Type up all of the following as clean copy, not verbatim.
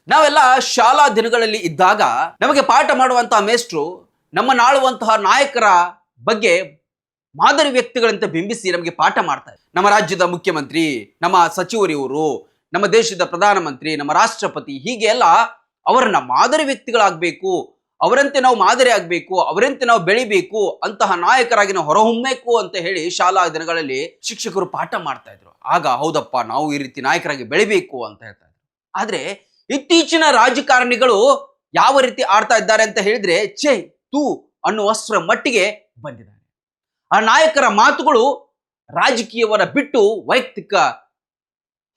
ನಾವೆಲ್ಲ ಶಾಲಾ ದಿನಗಳಲ್ಲಿ ಇದ್ದಾಗ ನಮಗೆ ಪಾಠ ಮಾಡುವಂತಹ ಮೇಷ್ಟ್ರು ನಮ್ಮನ್ನಾಳುವಂತಹ ನಾಯಕರ ಬಗ್ಗೆ ಮಾದರಿ ವ್ಯಕ್ತಿಗಳಂತೆ ಬಿಂಬಿಸಿ ನಮಗೆ ಪಾಠ ಮಾಡ್ತಾರೆ. ನಮ್ಮ ರಾಜ್ಯದ ಮುಖ್ಯಮಂತ್ರಿ, ನಮ್ಮ ಸಚಿವರಿವರು, ನಮ್ಮ ದೇಶದ ಪ್ರಧಾನಮಂತ್ರಿ, ನಮ್ಮ ರಾಷ್ಟ್ರಪತಿ, ಹೀಗೆ ಎಲ್ಲ ಅವರನ್ನ ಮಾದರಿ ವ್ಯಕ್ತಿಗಳಾಗಬೇಕು, ಅವರಂತೆ ನಾವು ಮಾದರಿ ಆಗಬೇಕು, ಅವರಂತೆ ನಾವು ಬೆಳಿಬೇಕು, ಅಂತಹ ನಾಯಕರಾಗಿ ನಾವು ಹೊರಹೊಮ್ಮಬೇಕು ಅಂತ ಹೇಳಿ ಶಾಲಾ ದಿನಗಳಲ್ಲಿ ಶಿಕ್ಷಕರು ಪಾಠ ಮಾಡ್ತಾ ಇದ್ರು. ಆಗ ಹೌದಪ್ಪ, ನಾವು ಈ ರೀತಿ ನಾಯಕರಾಗಿ ಬೆಳಿಬೇಕು ಅಂತ ಹೇಳ್ತಾ ಇದ್ರು. ಆದ್ರೆ ಇತ್ತೀಚಿನ ರಾಜಕಾರಣಿಗಳು ಯಾವ ರೀತಿ ಆಡ್ತಾ ಇದ್ದಾರೆ ಅಂತ ಹೇಳಿದ್ರೆ ಛೇ ತೂ ಅನ್ನುವಷ್ಟರ ಮಟ್ಟಿಗೆ ಬಂದಿದ್ದಾರೆ. ಆ ನಾಯಕರ ಮಾತುಗಳು ರಾಜಕೀಯವನ್ನ ಬಿಟ್ಟು ವೈಯಕ್ತಿಕ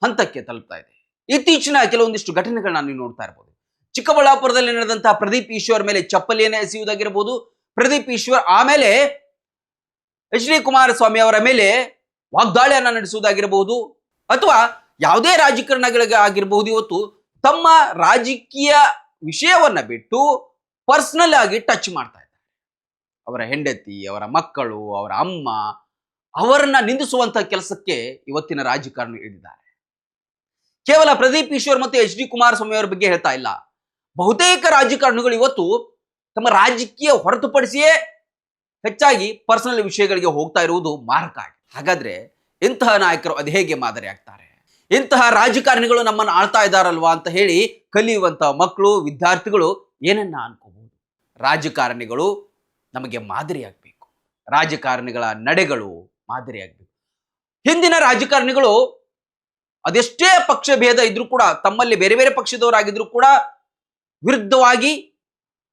ಹಂತಕ್ಕೆ ತಲುಪ್ತಾ ಇದೆ. ಇತ್ತೀಚಿನ ಕೆಲವೊಂದಿಷ್ಟು ಘಟನೆಗಳನ್ನ ನೀವು ನೋಡ್ತಾ ಇರಬಹುದು. ಚಿಕ್ಕಬಳ್ಳಾಪುರದಲ್ಲಿ ನಡೆದಂತಹ ಪ್ರದೀಪ್ ಈಶ್ವರ್ ಮೇಲೆ ಚಪ್ಪಲಿಯನ್ನೇ ಎಸೆಯುವುದಾಗಿರಬಹುದು. ಪ್ರದೀಪ್ ಈಶ್ವರ್ ಆಮೇಲೆ HD ಕುಮಾರಸ್ವಾಮಿ ಅವರ ಮೇಲೆ ವಾಗ್ದಾಳಿಯನ್ನ ನಡೆಸುವುದಾಗಿರಬಹುದು, ಅಥವಾ ಯಾವುದೇ ರಾಜಕಾರಣಿಗಳಿಗೆ ಆಗಿರಬಹುದು. ಇವತ್ತು ತಮ್ಮ ರಾಜಕೀಯ ವಿಷಯವನ್ನ ಬಿಟ್ಟು ಪರ್ಸನಲ್ ಆಗಿ ಟಚ್ ಮಾಡ್ತಾ ಇದ್ದಾರೆ. ಅವರ ಹೆಂಡತಿ, ಅವರ ಮಕ್ಕಳು, ಅವರ ಅಮ್ಮ, ಅವರನ್ನ ನಿಂದಿಸುವಂತಹ ಕೆಲಸಕ್ಕೆ ಇವತ್ತಿನ ರಾಜಕಾರಣಿ ಇಳಿದಿದ್ದಾರೆ. ಕೇವಲ ಪ್ರದೀಪ್ ಈಶ್ವರ್ ಮತ್ತು HD ಕುಮಾರಸ್ವಾಮಿ ಅವರ ಬಗ್ಗೆ ಹೇಳ್ತಾ ಇಲ್ಲ. ಬಹುತೇಕ ರಾಜಕಾರಣಿಗಳು ಇವತ್ತು ತಮ್ಮ ರಾಜಕೀಯ ಹೊರತುಪಡಿಸಿಯೇ ಹೆಚ್ಚಾಗಿ ಪರ್ಸನಲ್ ವಿಷಯಗಳಿಗೆ ಹೋಗ್ತಾ ಇರುವುದು ಮಾರಕ ಆಗಿದೆ. ಹಾಗಾದ್ರೆ ಇಂತಹ ನಾಯಕರು ಅದು ಹೇಗೆ ಮಾದರಿ ಆಗ್ತಾರೆ? ಇಂತಹ ರಾಜಕಾರಣಿಗಳು ನಮ್ಮನ್ನು ಆಳ್ತಾ ಇದ್ದಾರಲ್ವಾ ಅಂತ ಹೇಳಿ ಕಲಿಯುವಂತಹ ಮಕ್ಕಳು, ವಿದ್ಯಾರ್ಥಿಗಳು ಏನನ್ನ ಅನ್ಕೋಬಹುದು? ರಾಜಕಾರಣಿಗಳು ನಮಗೆ ಮಾದರಿ ಆಗ್ಬೇಕು. ರಾಜಕಾರಣಿಗಳ ನಡೆಗಳು ಮಾದರಿ ಆಗ್ಬೇಕು. ಹಿಂದಿನ ರಾಜಕಾರಣಿಗಳು ಅದೆಷ್ಟೇ ಪಕ್ಷ ಭೇದ ಇದ್ರೂ ಕೂಡ, ತಮ್ಮಲ್ಲಿ ಬೇರೆ ಬೇರೆ ಪಕ್ಷದವರಾಗಿದ್ರು ಕೂಡ ವಿರುದ್ಧವಾಗಿ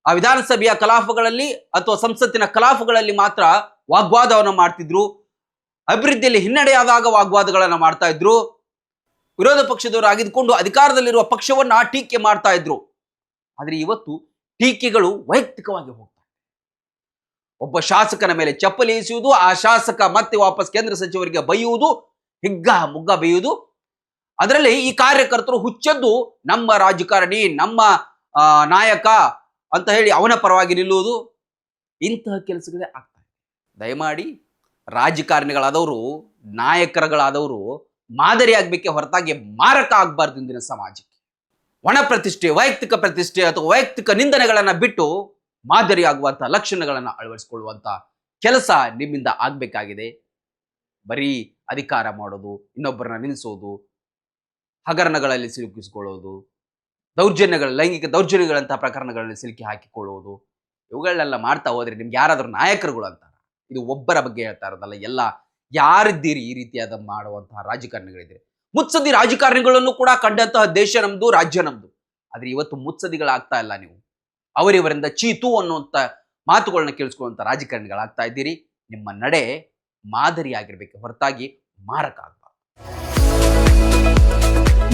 ಆ ವಿಧಾನಸಭೆಯ ಕಲಾಪಗಳಲ್ಲಿ ಅಥವಾ ಸಂಸತ್ತಿನ ಕಲಾಪಗಳಲ್ಲಿ ಮಾತ್ರ ವಾಗ್ವಾದವನ್ನು ಮಾಡ್ತಿದ್ರು. ಅಭಿವೃದ್ಧಿಯಲ್ಲಿ ಹಿನ್ನಡೆಯಾದಾಗ ವಾಗ್ವಾದಗಳನ್ನು ಮಾಡ್ತಾ ಇದ್ರು. ವಿರೋಧ ಪಕ್ಷದವರು ಆಗಿದ್ದುಕೊಂಡು ಅಧಿಕಾರದಲ್ಲಿರುವ ಪಕ್ಷವನ್ನ ಟೀಕೆ ಮಾಡ್ತಾ ಇದ್ರು. ಆದ್ರೆ ಇವತ್ತು ಟೀಕೆಗಳು ವೈಯಕ್ತಿಕವಾಗಿ ಹೋಗ್ತಾ ಇದೆ. ಒಬ್ಬ ಶಾಸಕನ ಮೇಲೆ ಚಪ್ಪಲಿ ಎಸೆಯುವುದು, ಆ ಶಾಸಕ ಮತ್ತೆ ವಾಪಸ್ ಕೇಂದ್ರ ಸಚಿವರಿಗೆ ಬೈಯುವುದು, ಹಿಗ್ಗ ಮುಗ್ಗ ಬೈಯುವುದು. ಅದರಲ್ಲಿ ಈ ಕಾರ್ಯಕರ್ತರು ಹುಚ್ಚದ್ದು ನಮ್ಮ ರಾಜಕಾರಣಿ, ನಮ್ಮ ನಾಯಕ ಅಂತ ಹೇಳಿ ಅವನ ಪರವಾಗಿ ನಿಲ್ಲುವುದು. ಇಂತಹ ಕೆಲಸಗಳೇ ಆಗ್ತಾ ಇದೆ. ದಯಮಾಡಿ ರಾಜಕಾರಣಿಗಳಾದವರು, ನಾಯಕರುಗಳಾದವರು ಮಾದರಿ ಆಗ್ಬೇಕೆ ಹೊರತಾಗಿ ಮಾರಕ ಆಗಬಾರ್ದು ಇಂದಿನ ಸಮಾಜಕ್ಕೆ. ಒಣ ಪ್ರತಿಷ್ಠೆ, ವೈಯಕ್ತಿಕ ಪ್ರತಿಷ್ಠೆ ಅಥವಾ ವೈಯಕ್ತಿಕ ನಿಂದನೆಗಳನ್ನ ಬಿಟ್ಟು ಮಾದರಿ ಆಗುವಂತಹ ಲಕ್ಷಣಗಳನ್ನ ಅಳವಡಿಸಿಕೊಳ್ಳುವಂತ ಕೆಲಸ ನಿಮ್ಮಿಂದ ಆಗ್ಬೇಕಾಗಿದೆ. ಬರೀ ಅಧಿಕಾರ ಮಾಡೋದು, ಇನ್ನೊಬ್ಬರನ್ನ ನಿಲ್ಲಿಸೋದು, ಹಗರಣಗಳಲ್ಲಿ ಸಿಲುಕಿಸಿಕೊಳ್ಳೋದು, ಲೈಂಗಿಕ ದೌರ್ಜನ್ಯಗಳಂತಹ ಪ್ರಕರಣಗಳಲ್ಲಿ ಸಿಲುಕಿ ಹಾಕಿಕೊಳ್ಳುವುದು, ಇವುಗಳನ್ನೆಲ್ಲ ಮಾಡ್ತಾ ಹೋದ್ರೆ ನಿಮ್ಗೆ ಯಾರಾದ್ರೂ ನಾಯಕರುಗಳು ಅಂತಾರ? ಇದು ಒಬ್ಬರ ಬಗ್ಗೆ ಹೇಳ್ತಾ ಇರೋದಲ್ಲ, ಎಲ್ಲ ಯಾರಿದ್ದೀರಿ ಈ ರೀತಿಯಾದ ಮಾಡುವಂತಹ ರಾಜಕಾರಣಿಗಳಿದ್ದೀರಿ. ಮುತ್ಸದಿ ರಾಜಕಾರಣಿಗಳನ್ನು ಕೂಡ ಕಂಡಂತಹ ದೇಶ ನಮ್ದು, ರಾಜ್ಯ ನಮ್ದು. ಆದ್ರೆ ಇವತ್ತು ಮುತ್ಸದಿಗಳಾಗ್ತಾ ಇಲ್ಲ. ನೀವು ಅವರಿವರಿಂದ ಚೀತು ಅನ್ನುವಂಥ ಮಾತುಗಳನ್ನ ಕೇಳಿಸ್ಕೊಳ್ಳುವಂಥ ರಾಜಕಾರಣಿಗಳಾಗ್ತಾ ಇದ್ದೀರಿ. ನಿಮ್ಮ ನಡೆ ಮಾದರಿಯಾಗಿರ್ಬೇಕು ಹೊರತಾಗಿ ಮಾರಕ ಆಗಬಾರ್ದು.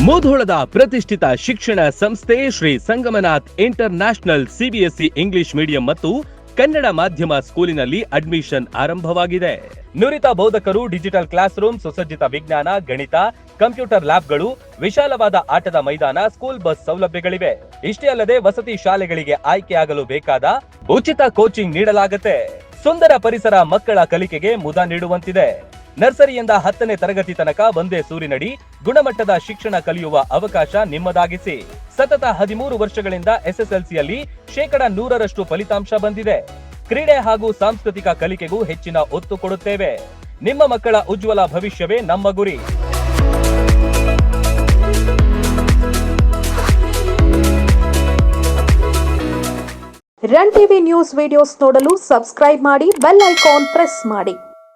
ಮುಧೋಳದ ಪ್ರತಿಷ್ಠಿತ ಶಿಕ್ಷಣ ಸಂಸ್ಥೆ Shri Sangamnath international CBSE English medium ಮತ್ತು ಕನ್ನಡ ಮಾಧ್ಯಮ ಸ್ಕೂಲಿನಲ್ಲಿ ಅಡ್ಮಿಷನ್ ಆರಂಭವಾಗಿದೆ. ನುರಿತ ಬೋಧಕರು, ಡಿಜಿಟಲ್ ಕ್ಲಾಸ್ ರೂಮ್, ಸುಸಜ್ಜಿತ ವಿಜ್ಞಾನ, ಗಣಿತ, ಕಂಪ್ಯೂಟರ್ ಲ್ಯಾಬ್ಗಳು, ವಿಶಾಲವಾದ ಆಟದ ಮೈದಾನ, ಸ್ಕೂಲ್ ಬಸ್ ಸೌಲಭ್ಯಗಳಿವೆ. ಇಷ್ಟೇ ಅಲ್ಲದೆ ವಸತಿ ಶಾಲೆಗಳಿಗೆ ಆಯ್ಕೆಯಾಗಲು ಬೇಕಾದ ಉಚಿತ ಕೋಚಿಂಗ್ ನೀಡಲಾಗುತ್ತೆ. ಸುಂದರ ಪರಿಸರ ಮಕ್ಕಳ ಕಲಿಕೆಗೆ ಮುದ ನೀಡುವಂತಿದೆ. ನರ್ಸರಿಯಿಂದ 10ನೇ ತರಗತಿ ತನಕ ಒಂದೇ ಸೂರಿನಡಿ ಗುಣಮಟ್ಟದ ಶಿಕ್ಷಣ ಕಲಿಯುವ ಅವಕಾಶ ನಿಮ್ಮದಾಗಿಸಿ. ಸತತ 13 ವರ್ಷಗಳಿಂದ SSLCಯಲ್ಲಿ 100% ಫಲಿತಾಂಶ ಬಂದಿದೆ. ಕ್ರೀಡೆ ಹಾಗೂ ಸಾಂಸ್ಕೃತಿಕ ಕಲಿಕೆಗೂ ಹೆಚ್ಚಿನ ಒತ್ತು ಕೊಡುತ್ತೇವೆ. ನಿಮ್ಮ ಮಕ್ಕಳ ಉಜ್ವಲ ಭವಿಷ್ಯವೇ ನಮ್ಮ ಗುರಿ. ರನ್ ಟಿವಿ ನ್ಯೂಸ್ ವಿಡಿಯೋಸ್ ನೋಡಲು ಸಬ್ಸ್ಕ್ರೈಬ್ ಮಾಡಿ, ಬೆಲ್ ಐಕಾನ್ ಪ್ರೆಸ್ ಮಾಡಿ.